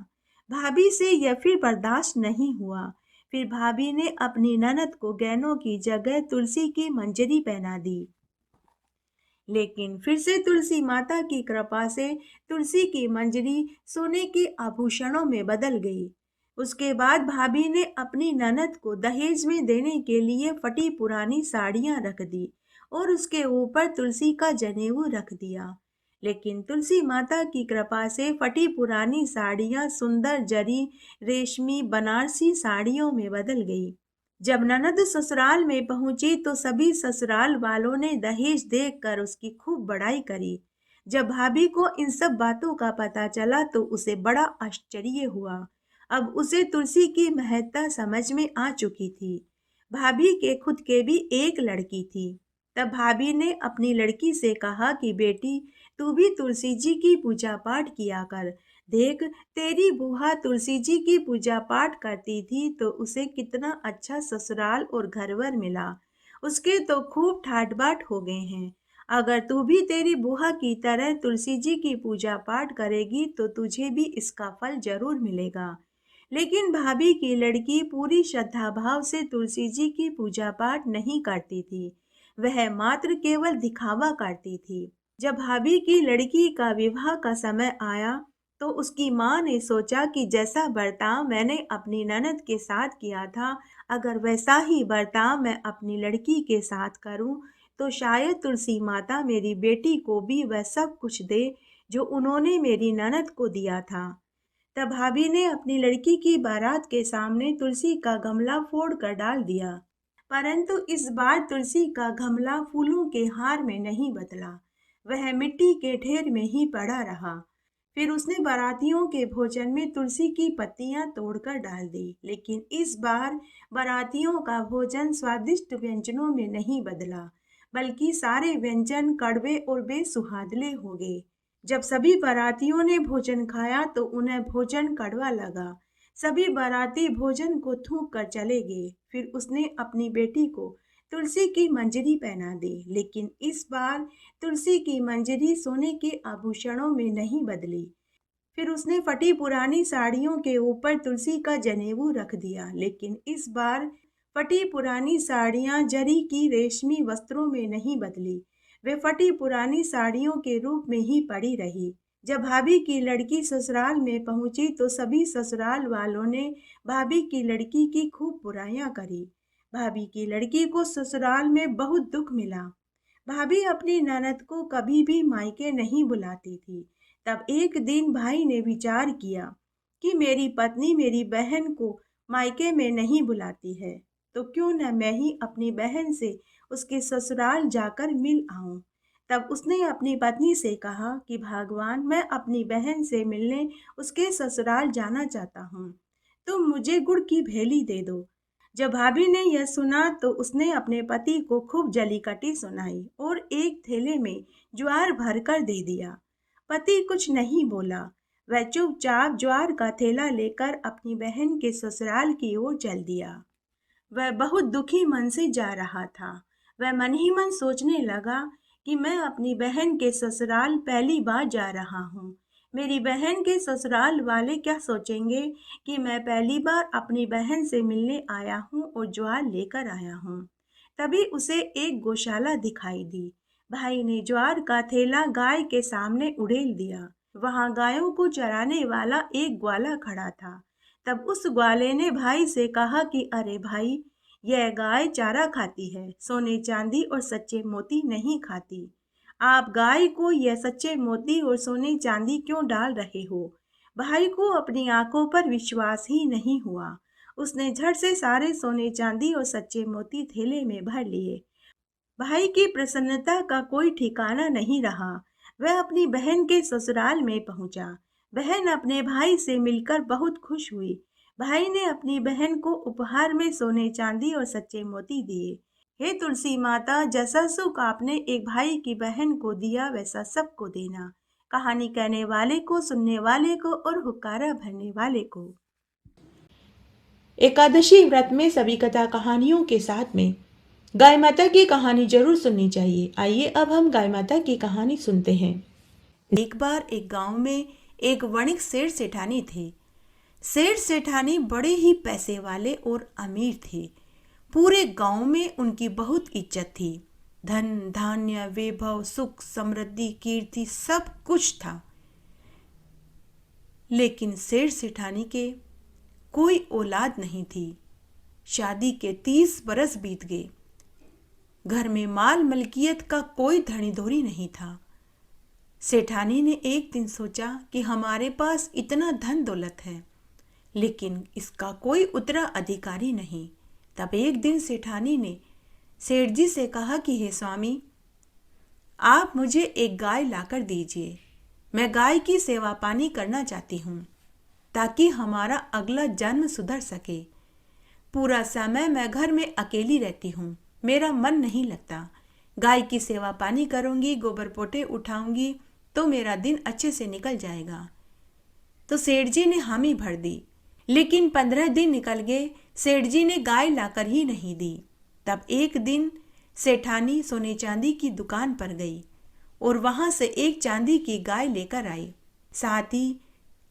भाभी से यह फिर बर्दाश्त नहीं हुआ। फिर भाभी ने अपनी ननद को गहनों की जगह तुलसी की मंजरी पहना दी, लेकिन फिर से तुलसी माता की कृपा से तुलसी की मंजरी सोने के आभूषणों में बदल गई। उसके बाद भाभी ने अपनी ननद को दहेज में देने के लिए फटी पुरानी साड़ियां रख दी और उसके ऊपर तुलसी का जनेऊ रख दिया। लेकिन तुलसी माता की कृपा से फटी पुरानी साड़ियां सुंदर जरी रेशमी बनारसी साड़ियों में बदल गई। जब ननद ससुराल में पहुंची तो सभी ससुराल वालों ने दहेज देखकर उसकी खूब बड़ाई करी। जब भाभी को इन सब बातों का पता चला तो उसे बड़ा आश्चर्य हुआ। अब उसे तुलसी की महत्ता समझ में आ चुकी थी। भाभी के खुद के भी एक लड़की थी। तब भाभी ने अपनी लड़की से कहा कि बेटी, तू भी तुलसी जी की पूजा पाठ किया कर। देख, तेरी बुआ तुलसी जी की पूजा पाठ करती थी तो उसे कितना अच्छा ससुराल और घरवर मिला। उसके तो खूब ठाट बाट हो गए हैं। अगर तू भी तेरी बुआ की तरह तुलसी जी की पूजा पाठ करेगी तो तुझे भी इसका फल जरूर मिलेगा। लेकिन भाभी की लड़की पूरी श्रद्धा भाव से तुलसी जी की पूजा पाठ नहीं करती थी। वह मात्र केवल दिखावा करती थी। जब भाभी की लड़की का विवाह का समय आया तो उसकी माँ ने सोचा कि जैसा बर्ताव मैंने अपनी ननद के साथ किया था, अगर वैसा ही बर्ताव मैं अपनी लड़की के साथ करूं तो शायद तुलसी माता मेरी बेटी को भी वह सब कुछ दे जो उन्होंने मेरी ननद को दिया था। तब भाभी ने अपनी लड़की की बारात के सामने तुलसी का गमला फोड़ कर डाल दिया, परंतु इस बार तुलसी का गमला फूलों के हार में नहीं बदला, वह मिट्टी के ढेर में ही पड़ा रहा। फिर उसने बारातियों के भोजन में तुलसी की पत्तियां तोड़कर डाल दी, लेकिन इस बार बारातियों का भोजन स्वादिष्ट व्यंजनों में नहीं बदला, बल्कि सारे व्यंजन कड़वे और बेसुहादले हो गए। जब सभी बारातियों ने भोजन खाया तो उन्हें भोजन कड़वा लगा। सभी बाराती भोजन को थूक कर चले गए। फिर उसने अपनी बेटी को तुलसी की मंजरी पहना दी, लेकिन इस बार तुलसी की मंजरी सोने के आभूषणों में नहीं बदली। फिर उसने फटी पुरानी साड़ियों के ऊपर तुलसी का जनेऊ रख दिया, लेकिन इस बार फटी पुरानी साड़ियां जरी की रेशमी वस्त्रों में नहीं बदली, वे फटी पुरानी साड़ियों के रूप में ही पड़ी रही। जब भाभी की लड़की ससुराल में पहुंची तो सभी ससुराल वालों ने भाभी की लड़की की खूब बुराइयां करी। भाभी की लड़की को ससुराल में बहुत दुख मिला। भाभी अपनी ननद को कभी भी मायके नहीं बुलाती थी। तब एक दिन भाई ने विचार किया कि मेरी पत्नी मेरी बहन को मायके में नहीं बुलाती है, तो क्यों न मैं ही अपनी बहन से उसके ससुराल जाकर मिल आऊं। तब उसने अपनी पत्नी से कहा कि भगवान, मैं अपनी बहन से मिलने उसके ससुराल जाना चाहता हूँ, तुम मुझे गुड़ की भेली दे दो। जब भाभी ने यह सुना तो उसने अपने पति को खूब जली कटी सुनाई और एक थैले में ज्वार भरकर दे दिया। पति कुछ नहीं बोला, वह चुपचाप ज्वार का थैला लेकर अपनी बहन के ससुराल की ओर चल दिया। वह बहुत दुखी मन से जा रहा था। वह मन ही मन सोचने लगा कि मैं अपनी बहन के ससुराल पहली बार जा रहा हूँ। मेरी बहन के ससुराल वाले क्या सोचेंगे कि मैं पहली बार अपनी बहन से मिलने आया हूँ और ज्वार लेकर आया हूँ। तभी उसे एक गौशाला दिखाई दी। भाई ने ज्वार का थैला गाय के सामने उड़ेल दिया। वहां गायों को चराने वाला एक ग्वाला खड़ा था। तब उस ग्वाले ने भाई से कहा कि अरे भाई, यह गाय चारा खाती है, सोने चांदी और सच्चे मोती नहीं खाती। आप गाय को यह सच्चे मोती और सोने चांदी क्यों डाल रहे हो? भाई को अपनी आंखों पर विश्वास ही नहीं हुआ। उसने झट से सारे सोने चांदी और सच्चे मोती थैले में भर लिए। भाई की प्रसन्नता का कोई ठिकाना नहीं रहा। वह अपनी बहन के ससुराल में पहुंचा। बहन अपने भाई से मिलकर बहुत खुश हुई। भाई ने अपनी बहन को उपहार में सोने चांदी और सच्चे मोती दिए। हे तुलसी माता, जैसा सुख आपने एक भाई की बहन को दिया वैसा सबको देना। कहानी कहने वाले को, सुनने वाले को और हुक्कारा भरने वाले को। एकादशी व्रत में सभी कथा कहानियों के साथ में गाय माता की कहानी जरूर सुननी चाहिए। आइए अब हम गाय माता की कहानी सुनते हैं। एक बार एक गांव में एक वणिक सेठ सेठानी थे। सेठ सेठानी बड़े ही पैसे वाले और अमीर थे। पूरे गांव में उनकी बहुत इज्जत थी। धन धान्य वैभव सुख समृद्धि कीर्ति सब कुछ था। लेकिन सेठ सेठानी के कोई औलाद नहीं थी। शादी के 30 बरस बीत गए। घर में माल मलकियत का कोई धनी नहीं था। सेठानी ने एक दिन सोचा कि हमारे पास इतना धन दौलत है, लेकिन इसका कोई उत्तराधिकारी नहीं। तब एक दिन सेठानी ने सेठ जी से कहा कि हे स्वामी, आप मुझे एक गाय लाकर दीजिए। मैं गाय की सेवा पानी करना चाहती हूँ ताकि हमारा अगला जन्म सुधर सके। पूरा समय मैं घर में अकेली रहती हूँ, मेरा मन नहीं लगता। गाय की सेवा पानी करूँगी, गोबर पोटे उठाऊंगी तो मेरा दिन अच्छे से निकल जाएगा। तो सेठ जी ने हामी भर दी। लेकिन 15 दिन निकल गए, सेठ जी ने गाय लाकर ही नहीं दी। तब एक दिन सेठानी सोने चांदी की दुकान पर गई और वहां से एक चांदी की गाय लेकर आई। साथ ही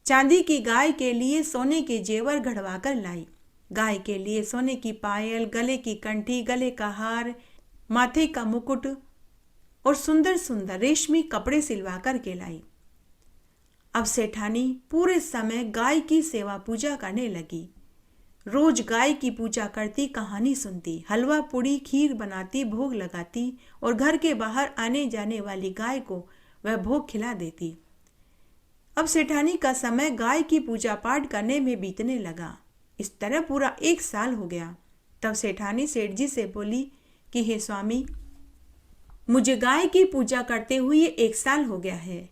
चांदी की गाय के लिए सोने के जेवर गढ़वा कर लाई। गाय के लिए सोने की पायल, गले की कंठी, गले का हार, माथे का मुकुट और सुंदर सुंदर रेशमी कपड़े सिलवा कर के लाई। अब सेठानी पूरे समय गाय की सेवा पूजा करने लगी। रोज गाय की पूजा करती, कहानी सुनती, हलवा पूड़ी खीर बनाती, भोग लगाती और घर के बाहर आने जाने वाली गाय को वह भोग खिला देती। अब सेठानी का समय गाय की पूजा पाठ करने में बीतने लगा। इस तरह पूरा 1 साल हो गया। तब सेठानी सेठ जी से बोली कि हे स्वामी, मुझे गाय की पूजा करते हुए 1 साल हो गया है।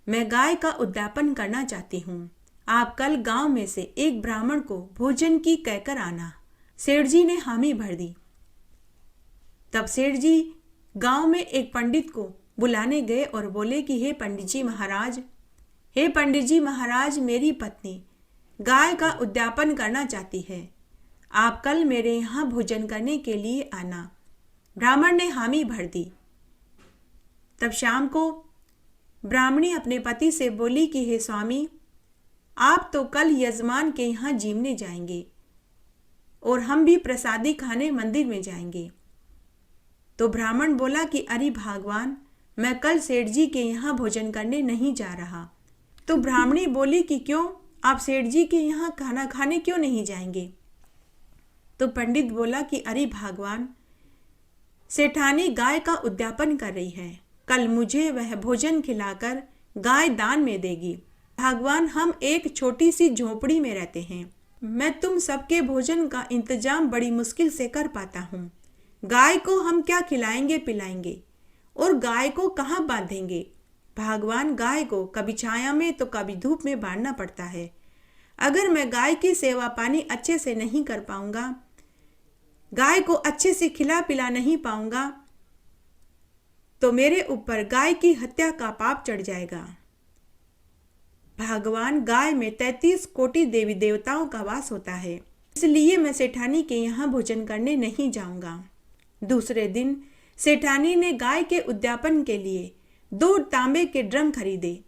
मैं गाय का उद्यापन करना चाहती हूँ। आप कल गांव में से एक ब्राह्मण को भोजन की कहकर आना। सेठ जी ने हामी भर दी। तब सेठ जी गांव में एक पंडित को बुलाने गए और बोले कि हे पंडित जी महाराज, हे पंडित जी महाराज, मेरी पत्नी गाय का उद्यापन करना चाहती है। आप कल मेरे यहाँ भोजन करने के लिए आना। ब्राह्मण ने हामी भर दी। तब शाम को ब्राह्मणी अपने पति से बोली कि हे स्वामी, आप तो कल यजमान के यहाँ जीमने जाएंगे और हम भी प्रसादी खाने मंदिर में जाएंगे। तो ब्राह्मण बोला कि अरे भगवान, मैं कल सेठ जी के यहाँ भोजन करने नहीं जा रहा। तो ब्राह्मणी बोली कि क्यों, आप सेठ जी के यहाँ खाना खाने क्यों नहीं जाएंगे? तो पंडित बोला कि अरे भगवान, सेठानी गाय का उद्यापन कर रही है। कल मुझे वह भोजन खिलाकर गाय दान में देगी। भगवान, हम एक छोटी सी झोपड़ी में रहते हैं। मैं तुम सबके भोजन का इंतजाम बड़ी मुश्किल से कर पाता हूँ। गाय को हम क्या खिलाएंगे पिलाएंगे और गाय को कहाँ बांधेंगे? भगवान, गाय को कभी छाया में तो कभी धूप में बांधना पड़ता है। अगर मैं गाय की सेवा पानी अच्छे से नहीं कर पाऊंगा, गाय को अच्छे से खिला पिला नहीं पाऊंगा, तो मेरे ऊपर गाय की हत्या का पाप चढ़ जाएगा। भगवान, गाय में 33 कोटि देवी देवताओं का वास होता है, इसलिए मैं सेठानी के यहाँ भोजन करने नहीं जाऊंगा। दूसरे दिन सेठानी ने गाय के उद्यापन के लिए 2 तांबे के ड्रम खरीदे,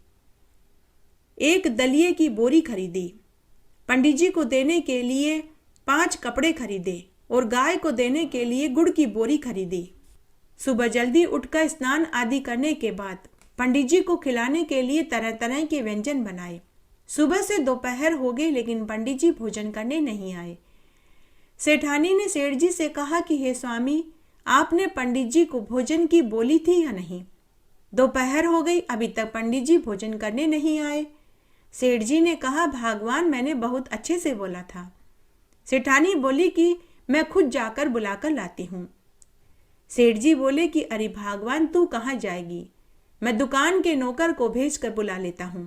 1 दलिये की बोरी खरीदी, पंडित जी को देने के लिए 5 कपड़े खरीदे और गाय को देने के लिए गुड़ की बोरी खरीदी। सुबह जल्दी उठकर स्नान आदि करने के बाद पंडित जी को खिलाने के लिए तरह तरह के व्यंजन बनाए। सुबह से दोपहर हो गई लेकिन पंडित जी भोजन करने नहीं आए। सेठानी ने सेठ जी से कहा कि हे स्वामी, आपने पंडित जी को भोजन की बोली थी या नहीं? दोपहर हो गई, अभी तक पंडित जी भोजन करने नहीं आए। सेठ जी ने कहा, भगवान, मैंने बहुत अच्छे से बोला था। सेठानी बोली कि मैं खुद जाकर बुलाकर लाती हूँ। सेठ जी बोले कि अरे भगवान, तू कहाँ जाएगी? मैं दुकान के नौकर को भेजकर बुला लेता हूँ।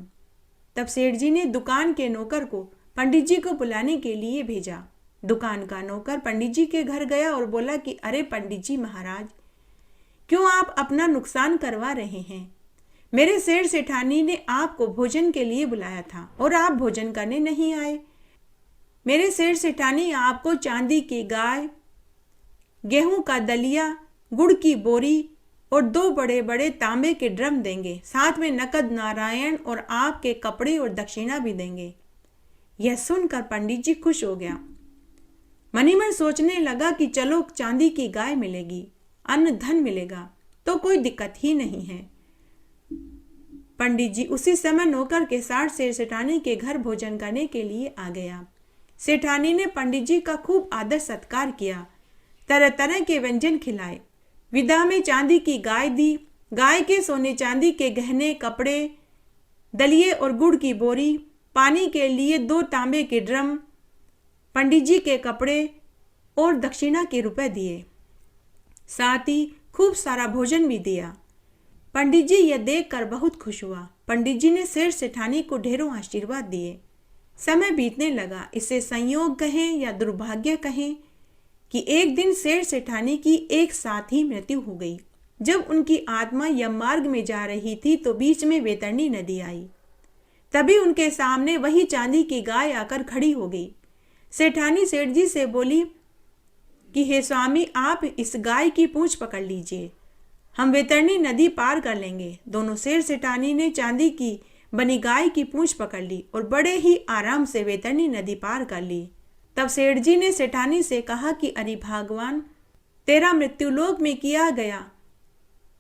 तब सेठ जी ने दुकान के नौकर को पंडित जी को बुलाने के लिए भेजा। दुकान का नौकर पंडित जी के घर गया और बोला कि अरे पंडित जी महाराज, क्यों आप अपना नुकसान करवा रहे हैं? मेरे सेठ सेठानी ने आपको भोजन के लिए बुलाया था और आप भोजन करने नहीं आए। मेरे सेठ सेठानी आपको चांदी की गाय, गेहूं का दलिया, गुड़ की बोरी और 2 बड़े बड़े तांबे के ड्रम देंगे, साथ में नकद नारायण और आपके कपड़े और दक्षिणा भी देंगे। यह सुनकर पंडित जी खुश हो गया। मनी मन सोचने लगा कि चलो चांदी की गाय मिलेगी, अन्न धन मिलेगा, तो कोई दिक्कत ही नहीं है। पंडित जी उसी समय नौकर के साथ सेठ सेठानी के घर भोजन करने के लिए आ गया। सेठानी ने पंडित जी का खूब आदर सत्कार किया, तरह तरह के व्यंजन खिलाए, विदा में चांदी की गाय दी, गाय के सोने चांदी के गहने, कपड़े, दलिये और गुड़ की बोरी, पानी के लिए 2 तांबे के ड्रम, पंडित जी के कपड़े और दक्षिणा के रुपए दिए। साथ ही खूब सारा भोजन भी दिया। पंडित जी यह देखकर बहुत खुश हुआ। पंडित जी ने सेठ सेठानी को ढेरों आशीर्वाद दिए। समय बीतने लगा। इसे संयोग कहें या दुर्भाग्य कहें कि एक दिन सेठ सेठानी की एक साथ ही मृत्यु हो गई। जब उनकी आत्मा यम मार्ग में जा रही थी तो बीच में वैतरणी नदी आई। तभी उनके सामने वही चांदी की गाय आकर खड़ी हो गई। सेठानी सेठ जी से बोली कि हे स्वामी, आप इस गाय की पूंछ पकड़ लीजिए, हम वैतरणी नदी पार कर लेंगे। दोनों सेठ सेठानी ने चांदी की बनी गाय की पूंछ पकड़ ली और बड़े ही आराम से वैतरणी नदी पार कर ली। तब सेठ जी ने सेठानी से कहा कि अरे भगवान, तेरा मृत्युलोक में किया गया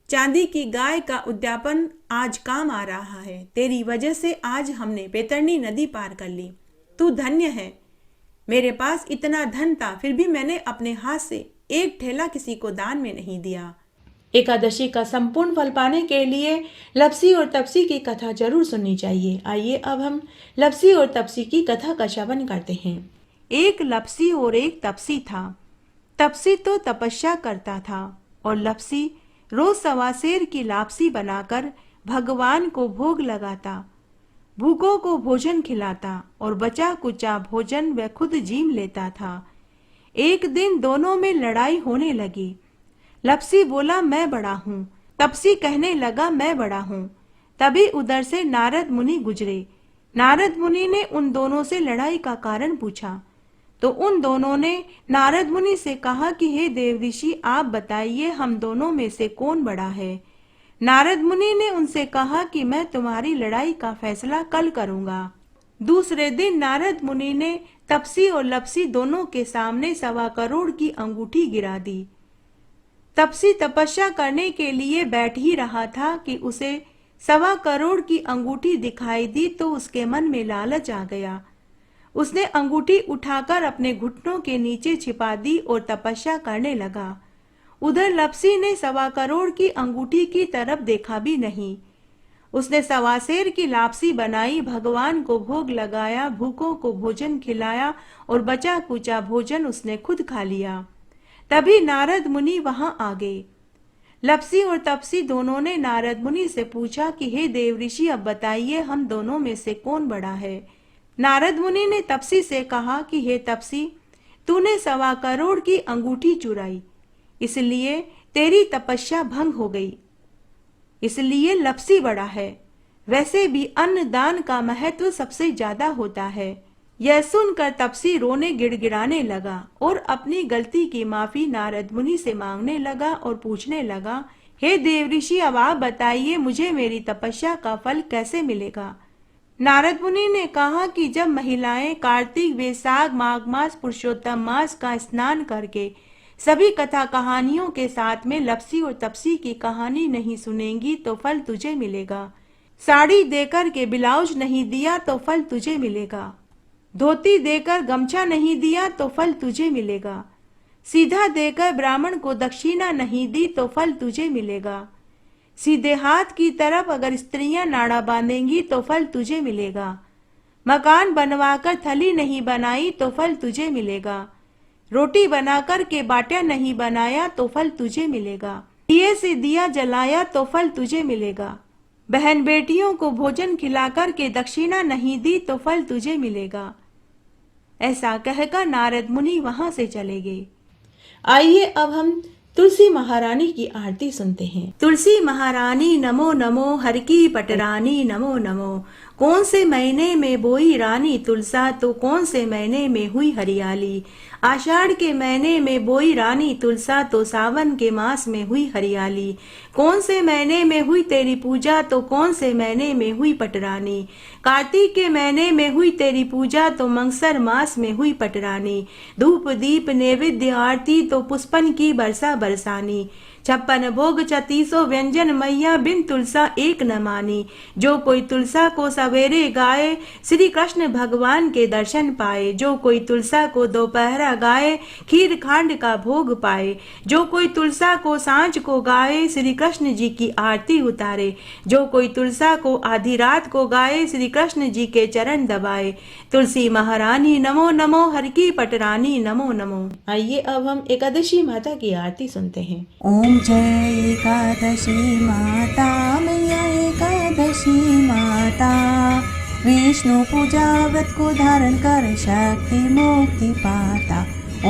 चांदी की गाय का उद्यापन आज काम आ रहा है। तेरी वजह से आज हमने वैतरणी नदी पार कर ली। तू धन्य है। मेरे पास इतना धन था, फिर भी मैंने अपने हाथ से एक ठेला किसी को दान में नहीं दिया। एकादशी का संपूर्ण फल पाने के लिए लपसी और तपसी की कथा जरूर सुननी चाहिए। आइए अब हम लपसी और तपसी की कथा का श्रवण करते हैं। एक लपसी और एक तपसी था। तपसी तो तपस्या करता था और लपसी रोज सवा सेर की लापसी बनाकर भगवान को भोग लगाता, भूखों को भोजन खिलाता और बचा कुचा भोजन वह खुद जीम लेता था। एक दिन दोनों में लड़ाई होने लगी। लपसी बोला मैं बड़ा हूँ, तपसी कहने लगा मैं बड़ा हूँ। तभी उधर से नारद मुनि गुजरे। नारद मुनि ने उन दोनों से लड़ाई का कारण पूछा तो उन दोनों ने नारद मुनि से कहा कि हे देवऋषि, आप बताइए हम दोनों में से कौन बड़ा है। नारद मुनि ने उनसे कहा कि मैं तुम्हारी लड़ाई का फैसला कल करूंगा। दूसरे दिन नारद मुनि ने तपसी और लपसी दोनों के सामने 1.25 करोड़ की अंगूठी गिरा दी। तपसी तपस्या करने के लिए बैठ ही रहा था कि उसे 1.25 करोड़ की अंगूठी दिखाई दी तो उसके मन में लालच आ गया। उसने अंगूठी उठाकर अपने घुटनों के नीचे छिपा दी और तपस्या करने लगा। उधर लपसी ने 1.25 करोड़ की अंगूठी की तरफ देखा भी नहीं। उसने 1.25 सेर की लापसी बनाई, भगवान को भोग लगाया, भूखों को भोजन खिलाया और बचा कुचा भोजन उसने खुद खा लिया। तभी नारद मुनि वहां आ गए। लपसी और तपसी दोनों ने नारद मुनि से पूछा कि हे देवऋषि, अब बताइए हम दोनों में से कौन बड़ा है। नारद मुनि ने तपसी से कहा कि हे तपसी, तूने 1.25 करोड़ की अंगूठी चुराई, इसलिए तेरी तपस्या भंग हो गई, इसलिए लपसी बड़ा है। वैसे भी अन्न दान का महत्व सबसे ज्यादा होता है। यह सुनकर तपसी रोने गिड़गिड़ाने लगा और अपनी गलती की माफी नारद मुनि से मांगने लगा और पूछने लगा, हे देवऋषि, अब आप बताइए मुझे मेरी तपस्या का फल कैसे मिलेगा। नारद मुनि ने कहा कि जब महिलाएं कार्तिक, वैशाख, माघ मास, पुरुषोत्तम मास का स्नान करके सभी कथा कहानियों के साथ में लपसी और तपसी की कहानी नहीं सुनेंगी तो फल तुझे मिलेगा। साड़ी देकर के ब्लाउज नहीं दिया तो फल तुझे मिलेगा। धोती देकर गमछा नहीं दिया तो फल तुझे मिलेगा। सीधा देकर ब्राह्मण को दक्षिणा नहीं दी तो फल तुझे मिलेगा। सीधे हाथ की तरफ अगर स्त्रियां नाड़ा बांधेंगी तो फल तुझे मिलेगा। मकान बनवाकर थली नहीं बनाई तो फल तुझे मिलेगा। रोटी बनाकर के बाटा नहीं बनाया तो फल तुझे मिलेगा। दिए से दिया जलाया तो फल तुझे मिलेगा। बहन बेटियों को भोजन खिलाकर के दक्षिणा नहीं दी तो फल तुझे मिलेगा। ऐसा कहकर नारद मुनि वहां से चले गए। आइए अब हम तुलसी महारानी की आरती सुनते हैं। तुलसी महारानी नमो नमो, हर की पटरानी नमो नमो। कौन से महीने में बोई रानी तुलसा तो कौन से महीने में हुई हरियाली। आषाढ़ के महीने में बोई रानी तुलसा तो सावन के मास में हुई हरियाली। कौन से महीने में हुई तेरी पूजा तो कौन से महीने में हुई पटरानी। कार्तिक के महीने में हुई तेरी पूजा तो मंगसर मास में हुई पटरानी। धूप दीप नैवेद्य आरती तो पुष्पन की बरसा बरसानी। 56 भोग 3600 व्यंजन मैया बिन तुलसा एक न मानी। जो कोई तुलसा को सवेरे गाए श्री कृष्ण भगवान के दर्शन पाए। जो कोई तुलसा को दोपहरा गाए खीर खांड का भोग पाए। जो कोई तुलसा को सांझ को गाए श्री कृष्ण जी की आरती उतारे। जो कोई तुलसा को आधी रात को गाए श्री कृष्ण जी के चरण दबाए। तुलसी महारानी नमो नमो, हर की पटरानी नमो नमो। आइए अब हम एकादशी माता की आरती सुनते हैं।
ओम जय एकादशी माता, मैया एकादशी माता। विष्णु पूजा व्रत को धारण कर शक्ति मुक्ति पाता।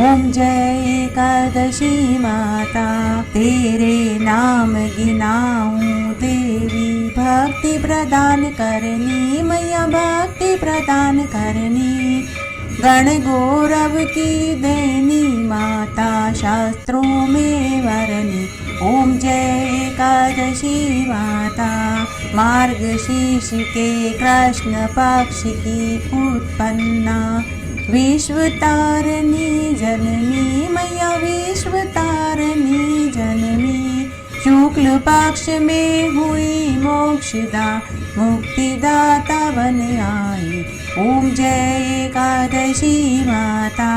ओम जय एकादशी माता, तेरे नाम गिनाऊं देवी। भक्ति प्रदान करनी मैया, भक्ति प्रदान करनी। गण गौरव की देनी माता, शास्त्रों में वरनी। ओम जय एकादशी माता, मार्गशीर्ष के कृष्ण पक्ष की उत्पन्ना। विश्व तारणी जननी मैया, विश्व तारणी जननी। शुक्ल पक्ष में हुई मोक्षदा, मुक्तिदाता बन आई। ओम जय एकादशी माता,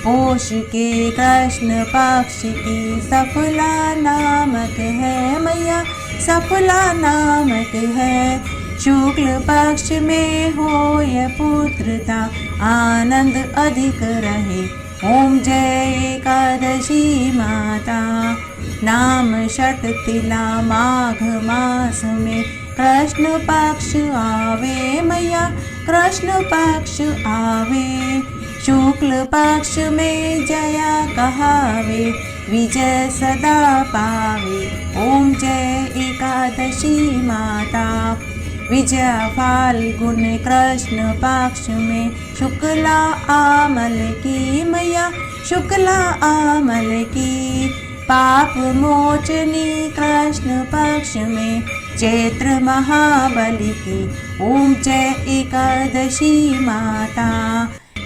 पोष के कृष्ण पक्ष की सफला नामक है मैया, सफला नामक है। शुक्ल पक्ष में हो यह पुत्रता, आनंद अधिक रहे। ओम जय एकादशी माता। नाम षट तिला माघ मास में कृष्ण पक्ष आवे मैया, कृष्ण पक्ष आवे। शुक्ल पक्ष में जया कहावे, विजय सदा पावे। ओम जय एकादशी माता। विजय फाल्गुन कृष्ण पक्ष में शुक्ला आमल की मैया, शुक्ला आमल की। पाप मोचनी कृष्ण पक्ष में चैत्र महाबली की। ओम जय एकादशी माता।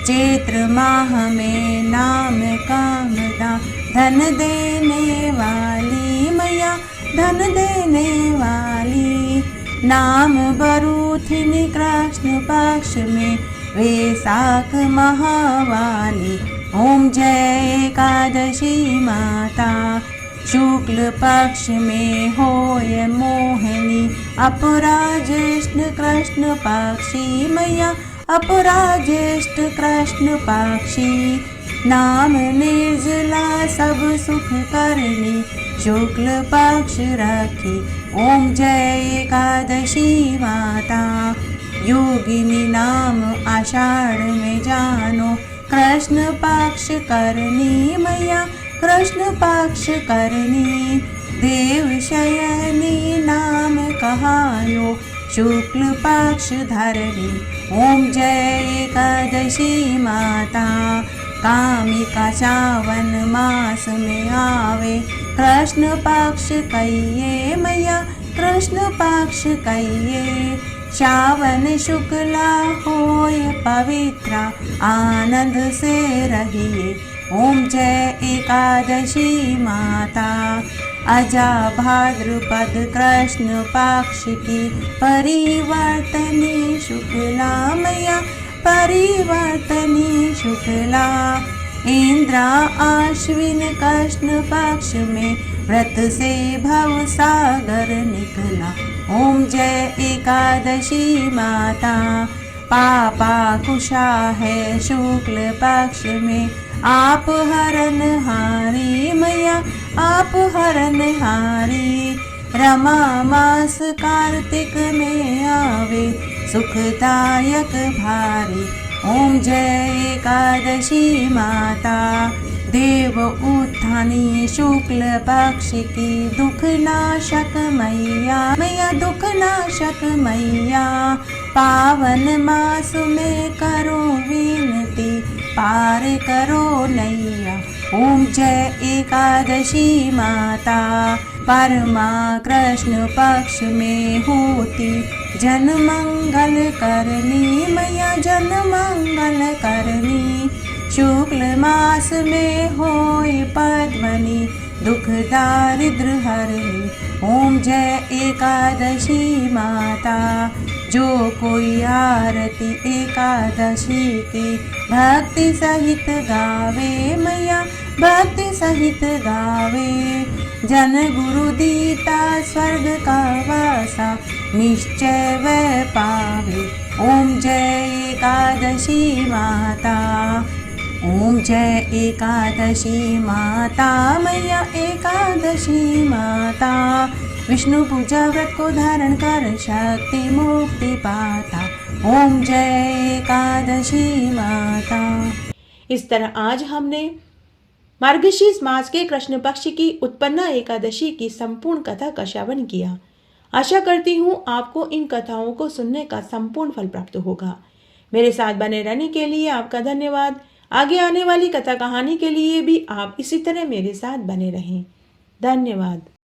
चैत्र माह में नाम कामदा, धन देने वाली मैया, धन देने वाली। नाम बरूथिनी कृष्ण पक्ष में वैशाख महावाली। ओम जय एकादशी माता। शुक्ल पक्ष में होय मोहिनी, अपराज्येष्ठ कृष्ण पक्षी मैया, अपराज्येष्ठ कृष्ण पक्षी। नाम निर्जला सब सुख करनी, शुक्ल पक्ष रखी। ओम जय एकादशी माता। योगिनी नाम आषाढ़ में जानो, कृष्ण पक्ष करनी मैया, कृष्ण पक्ष करनी। देव शयनी नाम कहायो, शुक्ल पक्ष धरनी। ओम जय एकादशी माता। कामिका सावन मास में आवे, कृष्ण पक्ष कहिए मैया, कृष्ण पक्ष कहिए। श्रावण शुक्ला होय पवित्रा, आनंद से रहिए। ओम जय एकादशी माता। अजा भाद्रपद कृष्ण पक्ष की परिवर्तनी शुक्ला मैया, परिवर्तनी शुक्ला। इंद्रा आश्विन कृष्ण पक्ष में व्रत से भव सागर निकला। ओम जय एकादशी माता। पापा कुशा है शुक्ल पक्ष में, आप हरन हारी मैया, आप हरन हारी। रमा मास कार्तिक में आवे, सुखदायक भारी। ओम जय एकादशी माता। देव उत्थानी शुक्ल पक्ष की, दुख नाशक मैया, मैया दुख नाशक मैया। पावन मास में करो विनती, पार करो नैया। ओम जय एकादशी माता। परमा कृष्ण पक्ष में होती, जन मंगल करनी मैया, जन मंगल करनी। शुक्ल मास में होय पद्मनी, दुख दारिद्र हरनी। ओम जय एकादशी माता। जो कोई आरती एकादशी की, भक्ति सहित गावे मैया, भक्ति सहित गावे। जन गुरु दीता स्वर्ग का वासा, निश्चय वह पावे। ओम जय एकादशी माता। ओम जय एकादशी माता मैया, एकादशी माता। विष्णु पूजा व्रत को धारण कर शक्ति मुक्ति पाता। ओम जय एकादशी माता।
इस तरह आज हमने मार्गशीर्ष मास के कृष्ण पक्ष की उत्पन्ना एकादशी की संपूर्ण कथा का श्रवण किया। आशा करती हूँ आपको इन कथाओं को सुनने का संपूर्ण फल प्राप्त होगा। मेरे साथ बने रहने के लिए आपका धन्यवाद। आगे आने वाली कथा कहानी के लिए भी आप इसी तरह मेरे साथ बने रहें। धन्यवाद।